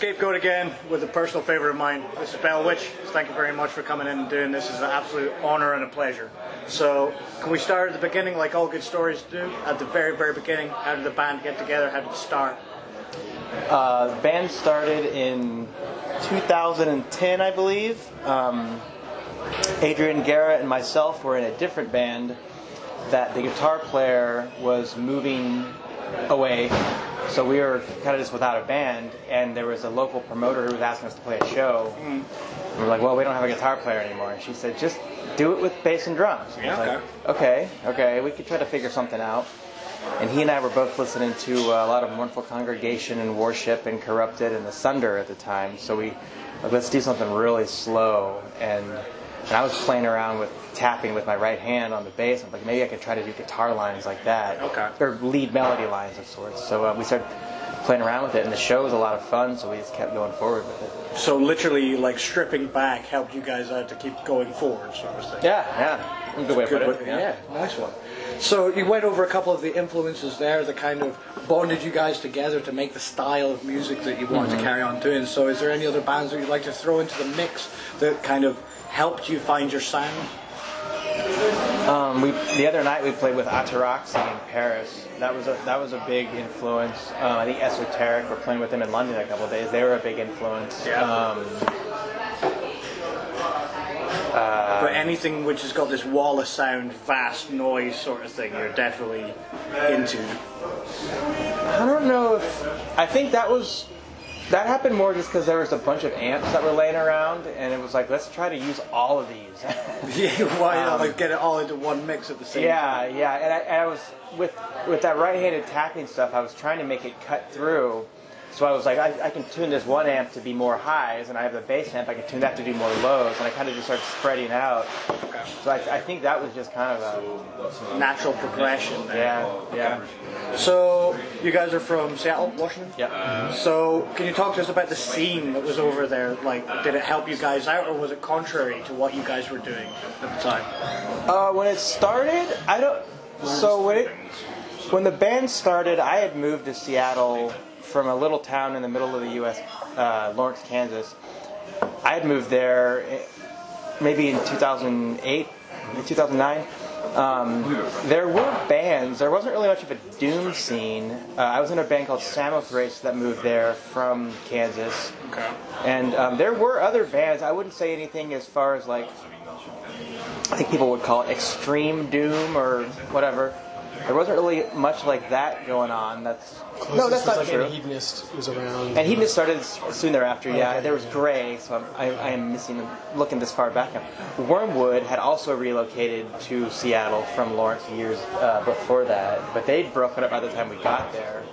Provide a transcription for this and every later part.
Scapegoat again with a personal favourite of mine. This is Bell Witch. Thank you very much for coming in and doing this. It's an absolute honour and a pleasure. So, can we start at the beginning like all good stories do? At the very, very beginning, how did the band get together? How did it start? The band started in 2010, I believe. Adrian Guerra and myself were in a different band that the guitar player was moving away. So we were kind of just without a band, and there was a local promoter who was asking us to play a show. And we're like, well, we don't have a guitar player anymore. And she said, just do it with bass and drums. And Yeah, okay, we could try to figure something out. And he and I were both listening to a lot of Mournful Congregation and Worship and Corrupted and Asunder at the time. So we like, let's do something really slow. And I was playing around with tapping with my right hand on the bass. I'm like, maybe I could try to do guitar lines like that. Okay. Or lead melody lines of sorts. So we started playing around with it, and the show was a lot of fun, so we just kept going forward with it. So literally, like, stripping back helped you guys out to keep going forward, sort of thing. Yeah. A good way to put it. Yeah, nice one. So you went over a couple of the influences there that kind of bonded you guys together to make the style of music that you wanted to carry on doing. So is there any other bands that you'd like to throw into the mix that kind of helped you find your sound? The other night we played with Ataraxy in Paris. That was a big influence. I think Esoteric, we're playing with them in London a couple of days. They were a big influence. Yeah. But anything which has got this wall of sound, vast noise sort of thing, you're definitely into. I don't know if... I think that happened more just because there was a bunch of amps that were laying around, and it was like, let's try to use all of these. Yeah, why not like get it all into one mix at the same time? Yeah, and I was with that right-handed tapping stuff. I was trying to make it cut through. So I was like, I can tune this one amp to be more highs, and I have the bass amp. I can tune that to do more lows, and I kind of just started spreading out. Okay. So I think that was just kind of a natural progression there. Yeah. So you guys are from Seattle, Washington? Yeah. So can you talk to us about the scene that was over there? Like, did it help you guys out, or was it contrary to what you guys were doing at the time? When it started, when the band started, I had moved to Seattle from a little town in the middle of the U.S., Lawrence, Kansas. I had moved there maybe in 2008, 2009. There were bands. There wasn't really much of a doom scene. I was in a band called Samothrace that moved there from Kansas. Okay. And there were other bands. I wouldn't say anything as far as like, I think people would call it extreme doom or whatever. There wasn't really much like that going on. That's not true. And Hedonist was around. And Hedonist started soon thereafter. Yeah, there was Grey, so I am looking this far back now. Wormwood had also relocated to Seattle from Lawrence years before that, but they'd broken up by the time we got there.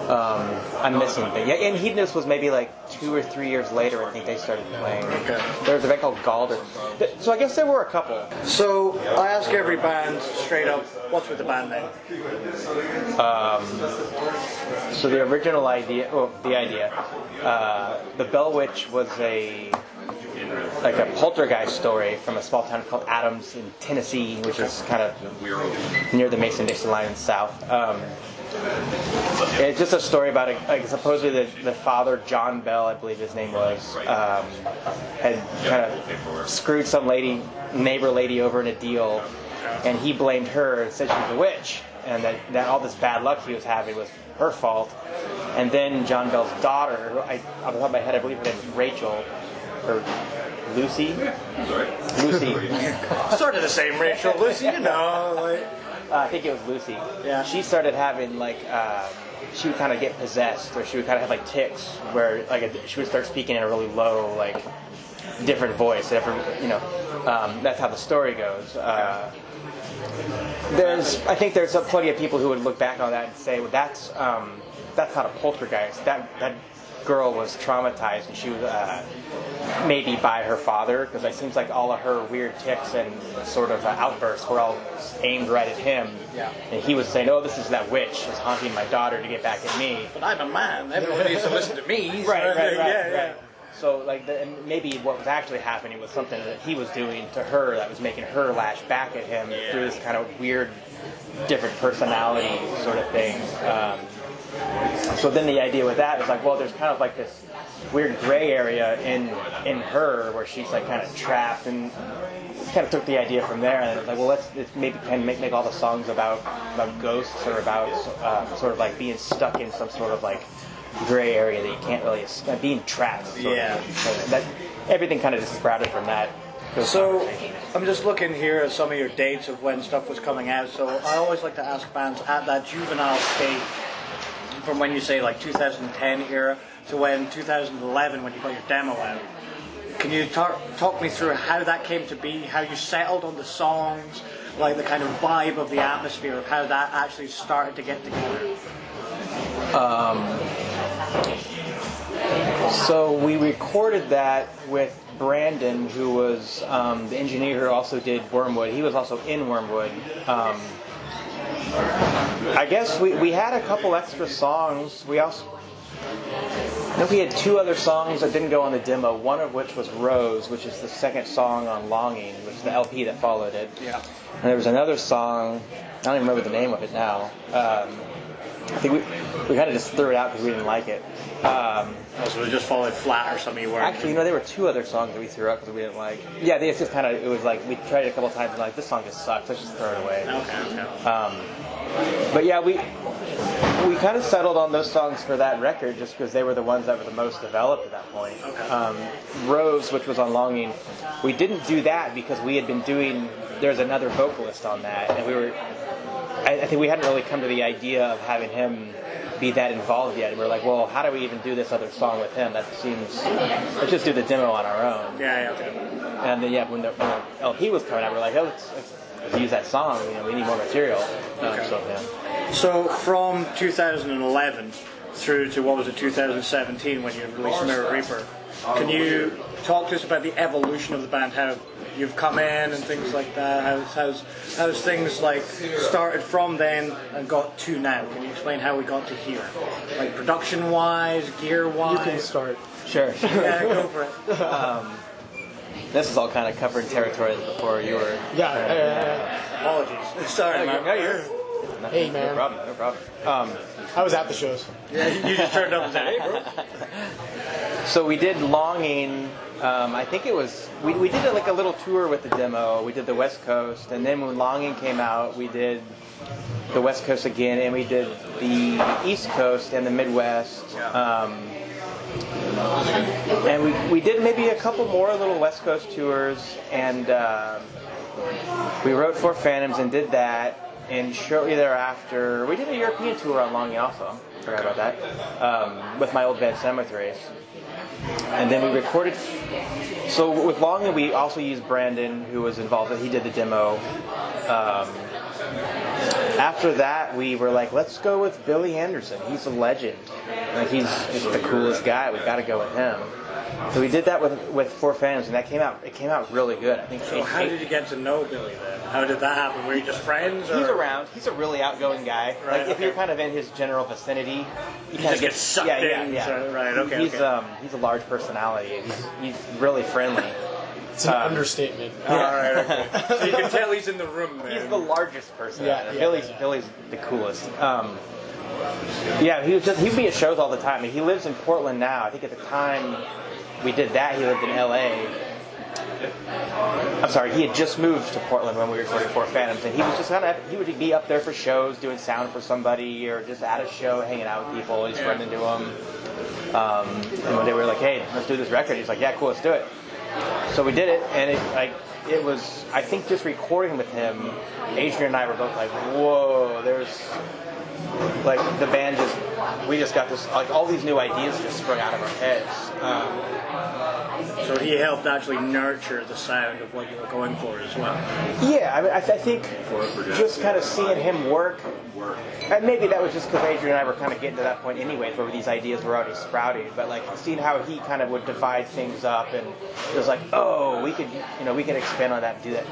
I'm missing things. Yeah, and Hedonist was maybe like 2 or 3 years later. I think they started playing. Okay. There was a band called Galder. So I guess there were a couple. So I ask every band straight up, what's with the band name? So the original idea, the Bell Witch was a poltergeist story from a small town called Adams in Tennessee, which is kind of near the Mason-Dixon line in the south. It's just a story about supposedly the father, John Bell, I believe his name was, had kind of screwed some neighbor lady over in a deal, and he blamed her and said she was a witch, and that all this bad luck he was having was her fault. And then John Bell's daughter, who off the top of my head, I believe her name is Rachel, or Lucy. Sort of the same, Rachel. Lucy, you know. Like. I think it was Lucy. Yeah. She started having she would kind of get possessed, or she would kind of have like tics, where she would start speaking in a really low, different voice. That's how the story goes. I think there's plenty of people who would look back on that and say, well, that's not a poltergeist. That girl was traumatized, and she was maybe by her father, because it seems like all of her weird tics and sort of outbursts were all aimed right at him. Yeah. And he was saying, oh, this is that witch is haunting my daughter to get back at me. But I'm a man. Everyone needs to listen to me. Right. So, and maybe what was actually happening was something that he was doing to her that was making her lash back at him through this kind of weird, different personality sort of thing. So then the idea with that is like, well, there's kind of like this weird gray area in her where she's like kind of trapped, and kind of took the idea from there. And it's like, well, let's maybe kind of make all the songs about ghosts, or about sort of like being stuck in some sort of like gray area that you can't really being trapped. Yeah. So that everything kind of just sprouted from that. So I'm just looking here at some of your dates of when stuff was coming out. So I always like to ask bands at that juvenile stage, from when you say like 2010 era to when 2011 when you got your demo out. Can you talk me through how that came to be, how you settled on the songs, like the kind of vibe of the atmosphere of how that actually started to get together? So we recorded that with Brandon, who was the engineer who also did Wormwood. He was also in Wormwood. I guess we had a couple extra songs. I think we had 2 other songs that didn't go on the demo, one of which was Rose, which is the second song on Longing, which is the LP that followed it. Yeah. And there was another song, I don't even remember the name of it now. I think we kind of just threw it out because we didn't like it. So it just followed flat or something you weren't. Actually, there were 2 other songs that we threw out because we didn't like. Yeah, it's just kind of, it was like, we tried it a couple times and like, this song just sucks, let's just throw it away. Okay. But yeah, we kind of settled on those songs for that record just because they were the ones that were the most developed at that point. Okay. Rose, which was on Longing, we didn't do that because we had been doing, there's another vocalist on that, and I think we hadn't really come to the idea of having him be that involved yet. And we were like, well, how do we even do this other song with him? That seems, let's just do the demo on our own. Yeah, okay. And then when the LP was coming out, we were like, oh, let's use that song. We need more material. Okay. Yeah. So from 2011 through to, what was it, 2017 when you released Mirror Reaper, can you talk to us about the evolution of the band, how you've come in and things like that? How's things like started from then and got to now? Can you explain how we got to here? Like production wise, gear wise? You can start. Sure. Yeah, go for it. This is all kind of covering territory before you were. Yeah. Apologies. Sorry, man. No, you're. Hey, man. No problem. I was at the shows. Yeah, you just turned up and said, hey, bro. So we did Longing. I think it was we did like a little tour with the demo. We did the West Coast, and then when Longing came out, we did the West Coast again, and we did the East Coast and the Midwest. And we did maybe a couple more little West Coast tours, and we wrote For Phantoms and did that. And shortly thereafter, we did a European tour on Longing also. Forgot about that. With my old band Cemeteries. And then we recorded. So with Longing, we also used Brandon, who was involved. He did the demo. After that, we were like, let's go with Billy Anderson. He's a legend. Like he's the coolest guy. We got to go with him. So we did that with For Phantoms, and it came out really good. I think. So how did you get to know Billy then? How did that happen? Were you just friends? Or? He's around. He's a really outgoing guy. Right, like if you're kind of in his general vicinity, you kind of get sucked in. Yeah. So, right. Okay. He's a large personality. He's really friendly. It's an understatement. All right. Okay. So you can tell he's in the room. Man. He's the largest person. Yeah. Billy's the coolest. He'd be at shows all the time. I mean, he lives in Portland now. I think at the time we did that, he lived in LA. I'm sorry, he had just moved to Portland when we recorded For Phantoms, and he was just he would be up there for shows, doing sound for somebody, or just at a show, hanging out with people. He's running into them. And one day we were like, hey, let's do this record. He's like, yeah, cool, let's do it. So we did it, and it was, I think just recording with him, Adrian and I were both like, whoa, there's, like, the band we just got this, like, all these new ideas just sprung out of our heads. So he helped actually nurture the sound of what you were going for as well. Yeah, I mean, I think just kind of seeing him work, and maybe that was just because Adrian and I were kind of getting to that point anyway, where these ideas were already sprouting. But like seeing how he kind of would divide things up, and it was like, oh, we could expand on that, do that,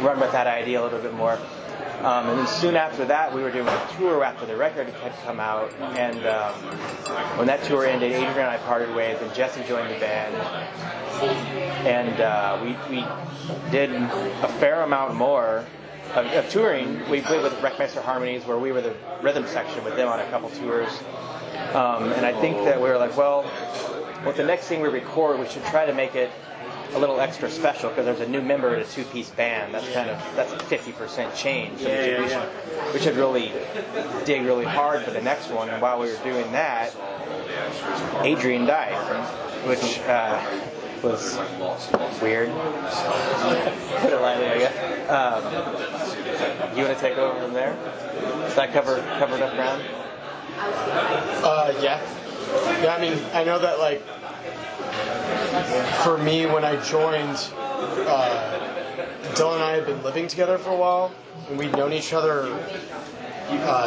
run with that idea a little bit more. And then soon after that, we were doing a tour after the record had come out, and when that tour ended, Adrian and I parted ways, and Jesse joined the band, and we did a fair amount more of touring, we played with Wreckmaster Harmonies, where we were the rhythm section with them on a couple tours. And I think that we were like, well, with the next thing we record, we should try to make it a little extra special, because there's a new member in a two-piece band. That's a 50% change. So we should really dig really hard for the next one. And while we were doing that, Adrian died, which was weird. Put it lightly, I guess. You want to take over from there? Is that covered up ground? Yeah. Yeah, I mean, I know that, like, for me, when I joined, Dylan and I had been living together for a while, and we'd known each other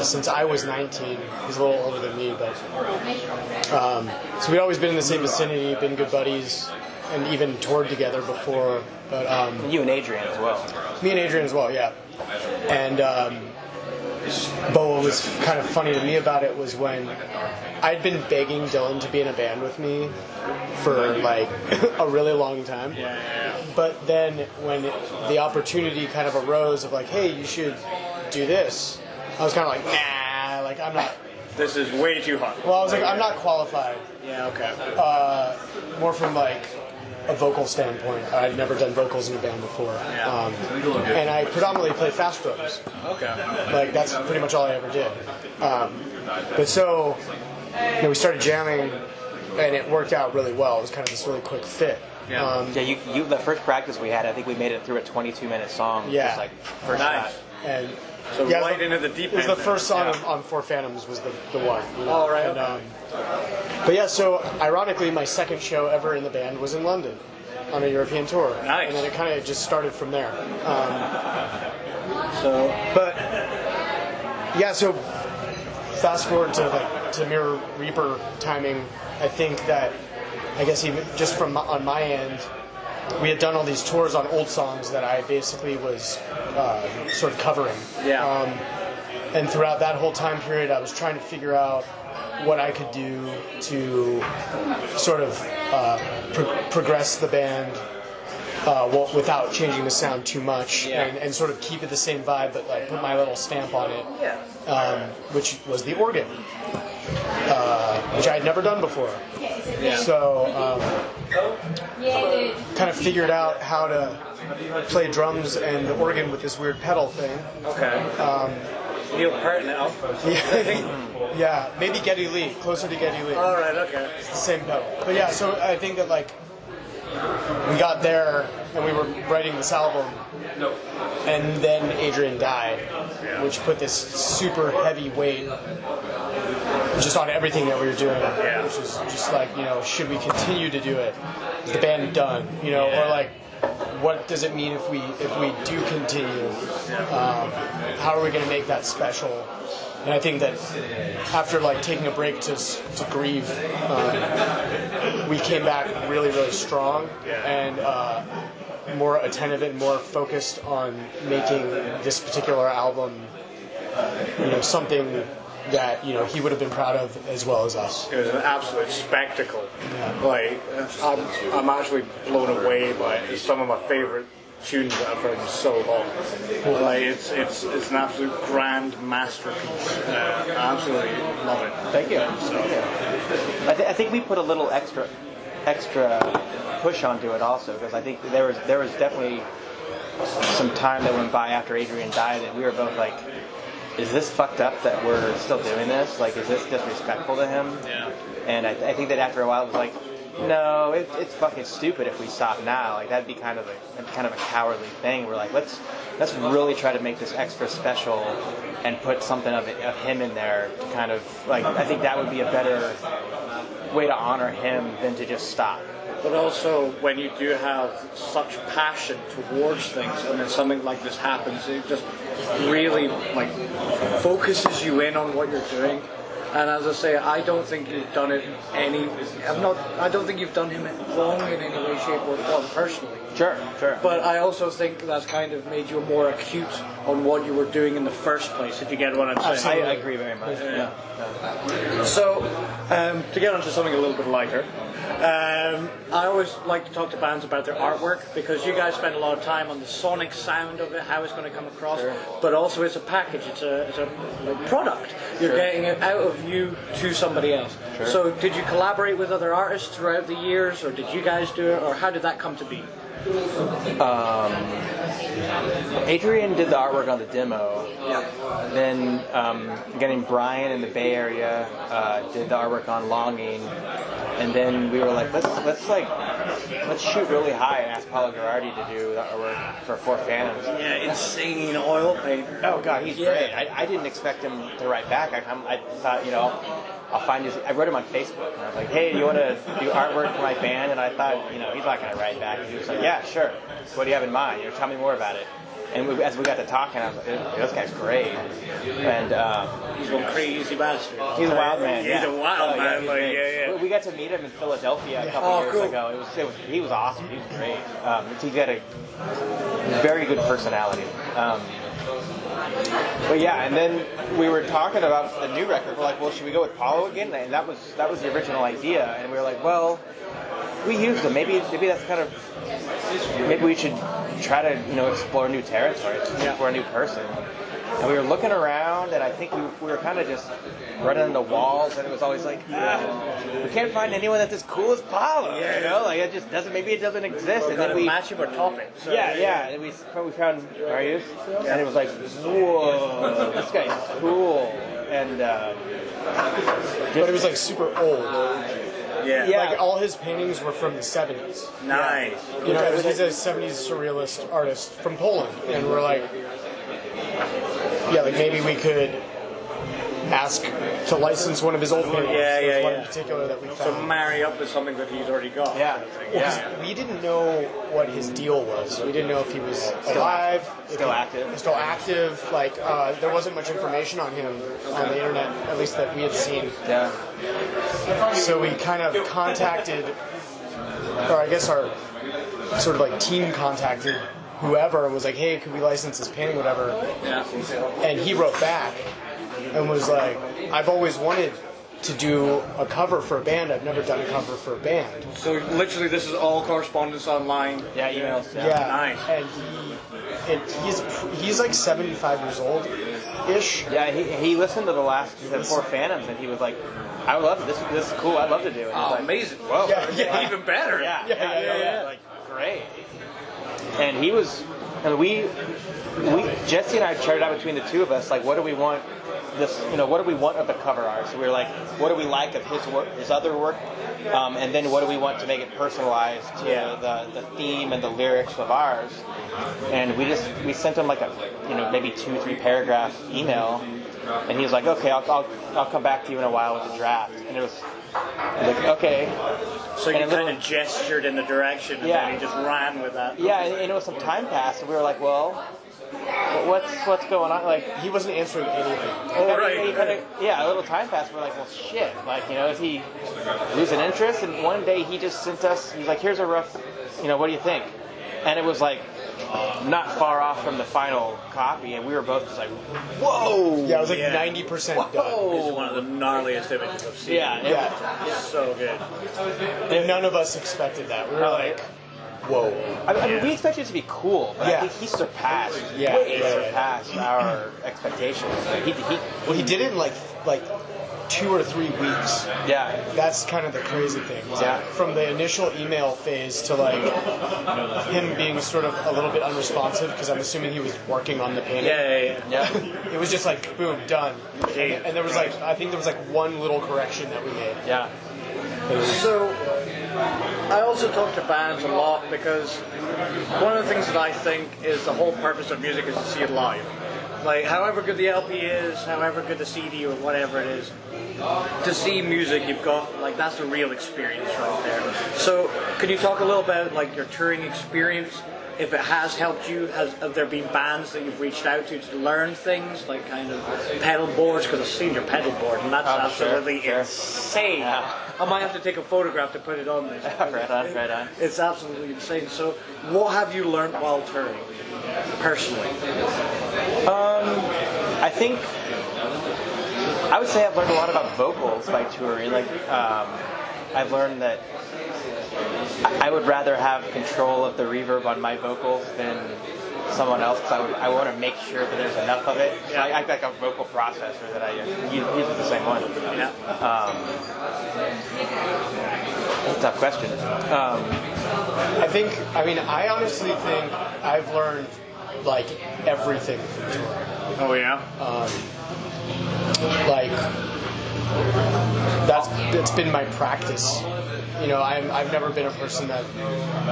since I was 19. He's a little older than me, but so we'd always been in the same vicinity, been good buddies, and even toured together before. But you and Adrian as well. Me and Adrian as well, yeah. And but what was kind of funny to me about it was when I'd been begging Dylan to be in a band with me for like a really long time. But then when the opportunity kind of arose of like, hey, you should do this, I was kind of like, nah, like I'm not. This is way too hard. Well, I was like, I'm not qualified. Yeah, okay. More from like a vocal standpoint. I'd never done vocals in a band before. And I predominantly play fast drums. Okay. Like, that's pretty much all I ever did. But so, we started jamming, and it worked out really well. It was kind of this really quick fit. You the first practice we had, I think we made it through a 22-minute song. Yeah. Just like first shot. And so right into the deep end. It was the first song on Four Phantoms was the one. You know? Oh, right. And, but yeah, so ironically, my second show ever in the band was in London on a European tour. Nice. And then it kind of just started from there. So fast forward to Mirror Reaper timing, I think that, I guess even just from on my end, we had done all these tours on old songs that I basically was sort of covering. Yeah. And throughout that whole time period, I was trying to figure out what I could do to sort of progress the band without changing the sound too much, and sort of keep it the same vibe, but like put my little stamp on it, which was the organ, which I had never done before. So kind of figured out how to play drums and the organ with this weird pedal thing. Okay. Neil Peart now. Yeah, maybe Geddy Lee, closer to Geddy Lee. All right, okay. It's the same pedal. But yeah, so I think that like we got there and we were writing this album, and then Adrian died, which put this super heavy weight just on everything that we were doing, which was just like, should we continue to do it? Is the band done? Or like, what does it mean if we do continue? How are we going to make that special? And I think that after like taking a break to grieve, we came back really, really strong and more attentive and more focused on making this particular album, something that he would have been proud of as well as us. It was an absolute spectacle. Like, I'm actually blown away by it. It's some of my favorite tunes that I've heard in so long. Like, it's an absolute grand masterpiece. I absolutely love it. Thank you. I think we put a little extra push onto it also, because I think there was definitely some time that went by after Adrian died that we were both like, is this fucked up that we're still doing this? Like, is this disrespectful to him? Yeah. And I think that after a while it was like, no, it's fucking stupid if we stop now. Like, that'd be kind of a cowardly thing. We're like, let's really try to make this extra special and put something of him in there to kind of, like, I think that would be a better way to honor him than to just stop. But also, when you do have such passion towards things, and then something like this happens, it just really focuses you in on what you're doing. And as I say, I don't think you've done it I don't think you've done him wrong in any way, shape, or form personally. Sure. But I also think that's kind of made you more acute on what you were doing in the first place, if you get what I'm saying. Absolutely. I agree very much. Yeah. So, to get onto something a little bit lighter, I always like to talk to bands about their artwork because you guys spend a lot of time on the sonic sound of it, how it's going to come across, but also it's a package, it's a like, product. You're getting it out of you to somebody else. So did you collaborate with other artists throughout the years, or did you guys do it, or how did that come to be? Adrian did the artwork on the demo. Then getting Brian in the Bay Area did the artwork on Longing, and then we were like, let's shoot really high and ask Paulo Girardi to do the artwork for Four Phantoms. Yeah, insane oil painter. Oh god, he's great. I didn't expect him to write back. I thought, I'll find his. I wrote him on Facebook, and I was like, "Hey, you want to do artwork for my band?" And I thought, he's not going to write back. And he was like, "Yeah, sure. What do you have in mind? Tell me more about it." And as we got to talking, I was like, "This guy's great." And he's a crazy bastard. He's a wild man. He's a wild man. We got to meet him in Philadelphia a couple years ago. He was awesome. He was great. He got a very good personality. But yeah, and then we were talking about the new record. We're like, well, should we go with Paulo again? And that was the original idea. And we were like, well, we used him. Maybe that's kind of, maybe we should try to explore new territory, explore a new person. And we were looking around, and I think we were kind of just running into walls, and it was always like, we can't find anyone that's as cool as Paulo. Like it just doesn't. Maybe it doesn't exist. And then we match him or top it. So, And we found Marius, and it was like, whoa, this guy's cool. And but it was like super old. Like all his paintings were from the 70s. Nice. He's a 70s surrealist artist from Poland, and we're like, like maybe we could ask to license one of his old paintings. There's one in particular that we found. So marry up with something that he's already got. We didn't know what his deal was. We didn't know if he was alive, still active. Like there wasn't much information on him on the internet, at least that we had seen. So we kind of contacted, or I guess our sort of like team contacted whoever and was like, hey, could we license this painting, whatever. And he wrote back and was like, I've always wanted to do a cover for a band. I've never done a cover for a band. So literally this is all correspondence online? Emails. Nice. And he's like 75 years old-ish. He listened to the last Four Phantoms, and he was like, I would love it. This is cool. I'd love to do it. Like, amazing. Whoa. Even better. Like, great. And he was, and we Jesse and I charted out between the two of us, like, what do we want what do we want of the cover art? So we were like, what do we like of his work, his other work, and then what do we want to make it personalized to the theme and the lyrics of ours? And we sent him like a maybe 2-3 paragraph email, and he was like, okay, I'll come back to you in a while with the draft. And it was like, okay. So you kind of gestured in the direction, and then he just ran with that. And it was some time passed, and we were like, well, what's going on? Like, he wasn't answering anything. A little time passed. We're like, well, shit. Like, is he losing interest? And one day he just sent us. He's like, here's a rough. What do you think? And it was like not far off from the final copy, and we were both just like, whoa. Yeah, it was like 90% done. It's one of the gnarliest images I've seen. It's so good. And none of us expected that. We were like, whoa. I mean, we expected it to be cool, but I think he surpassed. Surpassed our expectations. He did it in like 2 or 3 weeks. That's kind of the crazy thing. From the initial email phase to like him being sort of a little bit unresponsive, because I'm assuming he was working on the painting. It was just like boom, done. And there was I think there was one little correction that we made. So I also talk to bands a lot because one of the things that I think is the whole purpose of music is to see it live. Like, however good the LP is, however good the CD or whatever it is, to see music, you've got, like, that's the real experience right there. So, could you talk a little about, like, your touring experience? If it has helped you, have there been bands that you've reached out to learn things, like kind of pedal boards? Because I've seen your pedal board, and that's absolutely insane. I might have to take a photograph to put it on there. Right on. It's absolutely insane. So, what have you learned while touring, personally? I would say I've learned a lot about vocals by touring. Like, I've learned that I would rather have control of the reverb on my vocals than someone else, because I want to make sure that there's enough of it. So I have like a vocal processor that I use the same one. Yeah. Tough question. I honestly think I've learned like everything from touring. Oh yeah. Like that's been my practice. You know, I've never been a person that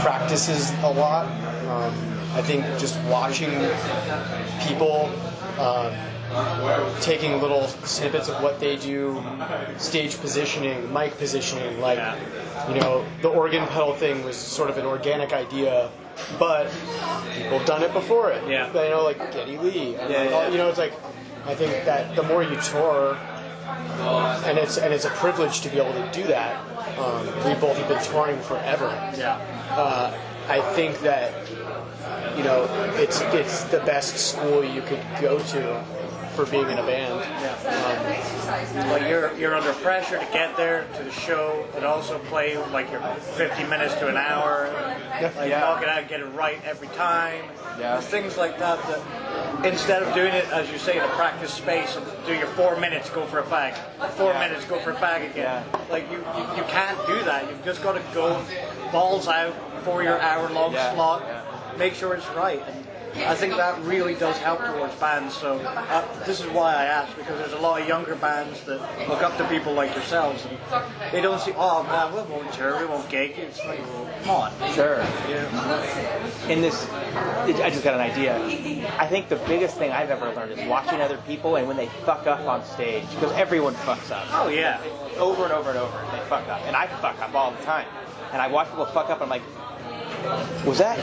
practices a lot. I think just watching people taking little snippets of what they do, stage positioning, mic positioning, like, you know, the organ pedal thing was sort of an organic idea, but people have done it before it. Yeah. You know, like Geddy Lee. You know, it's like, I think that the more you tour, and it's a privilege to be able to do that. We both have been touring forever. Yeah. I think that, you know, it's the best school you could go to for being in a band. Like you're under pressure to get there to the show, and also play like your 50 minutes to an hour, like knock it out, get it right every time. Yeah. There's things like that instead of doing it, as you say, in a practice space, and do your 4 minutes, go for a fag, 4 minutes, go for a fag again. Like you can't do that. You've just got to go balls out for your hour-long slot. Make sure it's right. And I think that really does help towards bands. So this is why I asked, because there's a lot of younger bands that look up to people like yourselves, and they don't see, oh man, we won't tour, we won't gig. It's like, well, come on. Sure. Yeah. In this, I just got an idea. I think the biggest thing I've ever learned is watching other people, and when they fuck up on stage, because everyone fucks up. Oh yeah. Over and over and over, they fuck up. And I fuck up all the time. And I watch people fuck up, and I'm like, was that?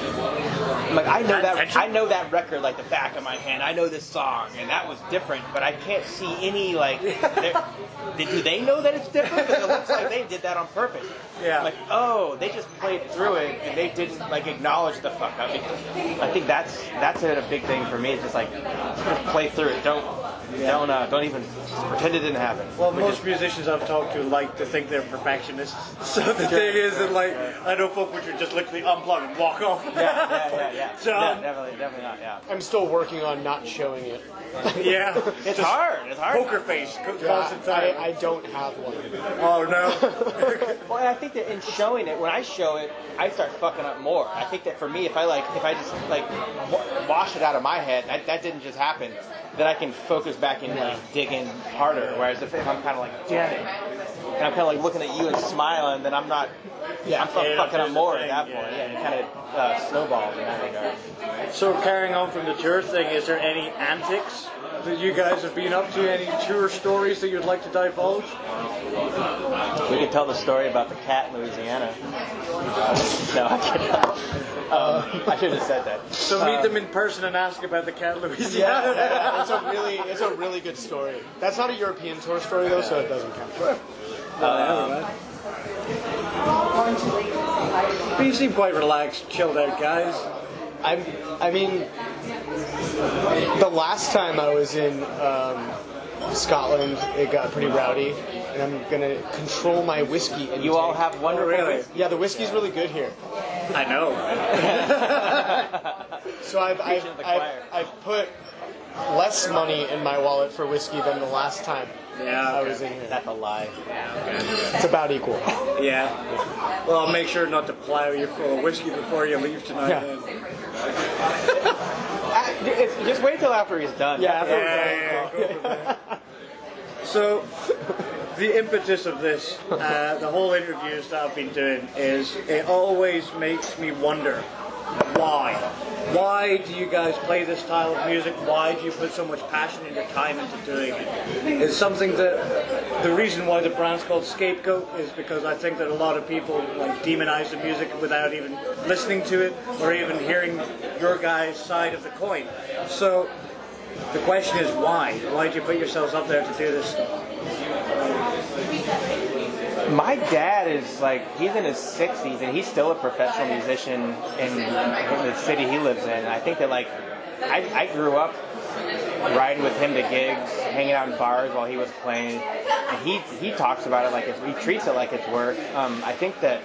I'm like, I know that record like the back of my hand. I know this song, and that was different, but I can't see any like. Do they know that it's different? Because it looks like they did that on purpose. Yeah. Like, oh, they just played through it, and they didn't like acknowledge the fuck up. I think that's a big thing for me. It's just like, just play through it. Don't even pretend it didn't happen. Well, most musicians I've talked to like to think they're perfectionists. So the thing is that, like, I know folk would just literally unplug and walk off. Yeah. So, definitely not. Yeah. I'm still working on not showing it. Yeah. It's hard. Poker face. Constant time. I don't have one. Oh no. Well, and I think that in showing it, when I show it, I start fucking up more. I think that for me, if I just wash it out of my head, that didn't just happen, then I can focus back and like dig in harder. Whereas if I'm kind of like, damn it, and I'm kind of like looking at you and smiling, then I'm not. Yeah, I'm fucking up more at that point. Yeah, it kind of snowballs in that regard. So carrying on from the tour thing, is there any antics that you guys have been up to? Any tour stories that you'd like to divulge? We could tell the story about the cat in Louisiana. No, I can't. I should have said that. So meet them in person and ask about the cat in Louisiana. Yeah, it's a really good story. That's not a European tour story though, so it doesn't count. But you seem quite relaxed, chilled out guys. I mean, the last time I was in Scotland, it got pretty rowdy, and I'm gonna control my whiskey intake. You all have wonderful. Really? Yeah, the whiskey's really good here. I know. So I've put less money in my wallet for whiskey than the last time I was in here. That's a lie. It's about equal. Yeah. Well, I'll make sure not to plow you full of whiskey before you leave tonight. Yeah. Then. Just wait till after he's done. Yeah. Go from there. So, the impetus of this, the whole interviews that I've been doing, is it always makes me wonder, why? Why do you guys play this style of music? Why do you put so much passion and your time into doing it? It's something that, the reason why the brand's called Scapegoat is because I think that a lot of people like demonize the music without even listening to it or even hearing your guys' side of the coin. So, the question is why? Why do you put yourselves up there to do this stuff? My dad is like, he's in his 60s and he's still a professional musician in the city he lives in. And I think that like, I grew up riding with him to gigs, hanging out in bars while he was playing. And he talks about it like he treats it like it's work. I think that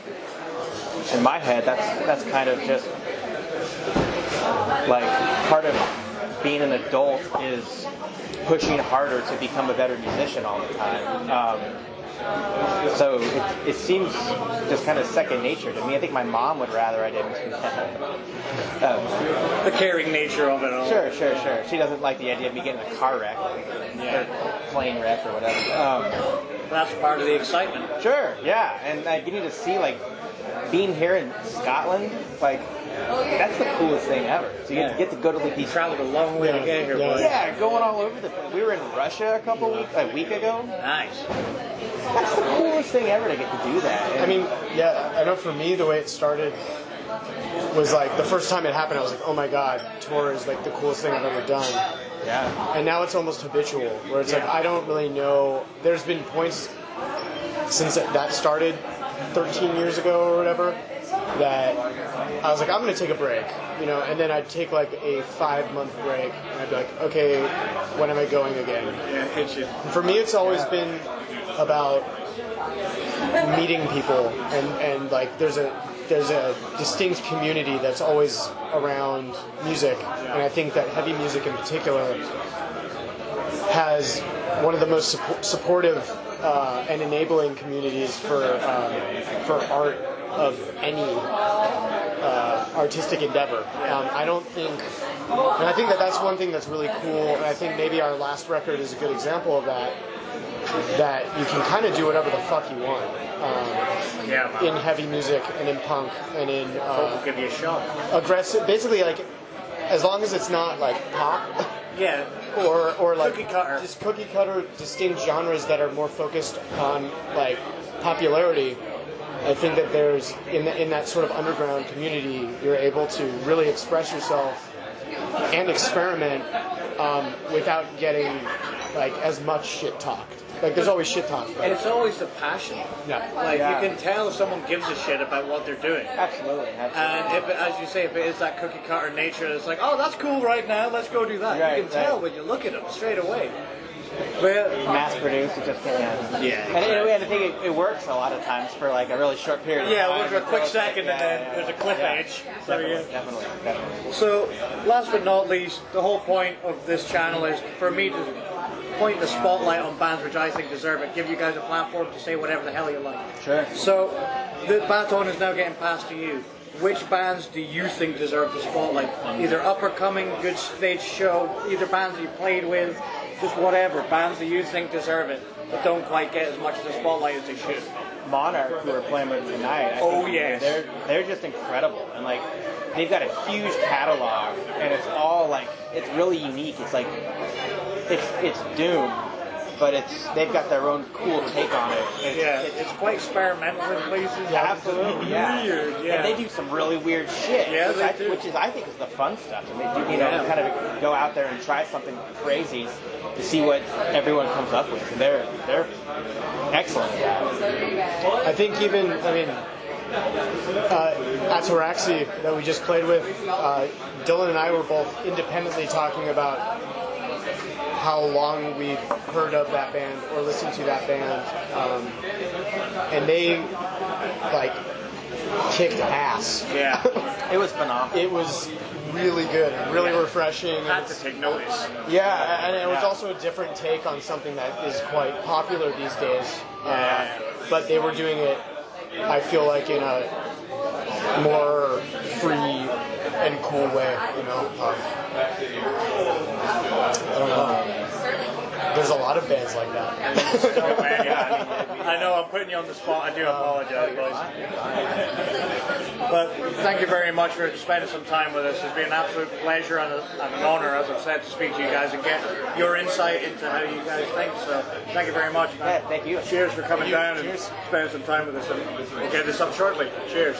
in my head, that's kind of just like part of being an adult is pushing harder to become a better musician all the time. So it seems just kind of second nature to me. I think my mom would rather I didn't do that. The caring nature of it all. Sure. She doesn't like the idea of me getting a car wreck or plane wreck or whatever. That's part of the excitement. Sure, yeah. And getting to see, like, being here in Scotland, like, that's the coolest thing ever. So you get to go to like these. Traveled a long way to get here, boys. Yeah, going all over the place. We were in Russia a week ago. Nice. That's the coolest thing ever to get to do that. I mean, yeah, I know for me the way it started was like the first time it happened, I was like, oh my god, tour is like the coolest thing I've ever done. Yeah. And now it's almost habitual, where it's like I don't really know. There's been points since that started 13 years ago or whatever that I was like, I'm going to take a break, you know, and then I'd take like a 5-month break, and I'd be like, okay, when am I going again? Yeah, hit you. For me, it's always been about meeting people, and like there's a distinct community that's always around music, and I think that heavy music in particular has one of the most supportive and enabling communities for art of any artistic endeavor. I don't think, and I think that's one thing that's really cool, and I think maybe our last record is a good example of that you can kind of do whatever the fuck you want in heavy music and in punk and in I'll give you a shot. aggressive, basically like as long as it's not like pop. Yeah. Or like cookie cutter. Just cookie cutter distinct genres that are more focused on like popularity. I think that there's in that sort of underground community, you're able to really express yourself and experiment without getting like as much shit talked. Like there's always shit talk. And it's always the passion. Yeah. Like you can tell if someone gives a shit about what they're doing. Absolutely. And if, as you say, if it is that cookie cutter nature, it's like, oh, that's cool right now. Let's go do that. Right, you can tell when you look at them straight away. But Mass produced, it just can't. yeah. And anyway, I think it works a lot of times for like a really short period of time. Yeah, for a quick second, and then there's a cliff edge. So, Definitely. So, last but not least, the whole point of this channel is for me to point the spotlight on bands which I think deserve it, give you guys a platform to say whatever the hell you like. Sure. So, the baton is now getting passed to you. Which bands do you think deserve the spotlight? Either up or coming, good stage show, either bands you played with, just whatever, bands that you think deserve it, but don't quite get as much of the spotlight as they should. Monarch, who we're playing with tonight, I think they're just incredible, and like they've got a huge catalog, and it's all like it's really unique. It's like it's doom, but they've got their own cool take on it. It's quite experimental in places. Yeah, absolutely, weird, And they do some really weird shit, which I think is the fun stuff. And they do, kind of go out there and try something crazy to see what everyone comes up with. And they're excellent. I think Ataraxy that we just played with, Dylan and I were both independently talking about how long we've heard of that band or listened to that band, and they like kicked ass. Yeah, it was phenomenal. It was really good, really refreshing. I had to take notice. Yeah, and it was also a different take on something that is quite popular these days. But they were doing it, I feel like, in a more free and cool way, you know. I don't know. There's a lot of bands like that. I know I'm putting you on the spot. I do apologize, boys. But thank you very much for spending some time with us. It's been an absolute pleasure and an honor, as I've said, to speak to you guys and get your insight into how you guys think. So thank you very much, man. Yeah, thank you. Cheers for coming down and spending some time with us. And we'll get this up shortly. Cheers.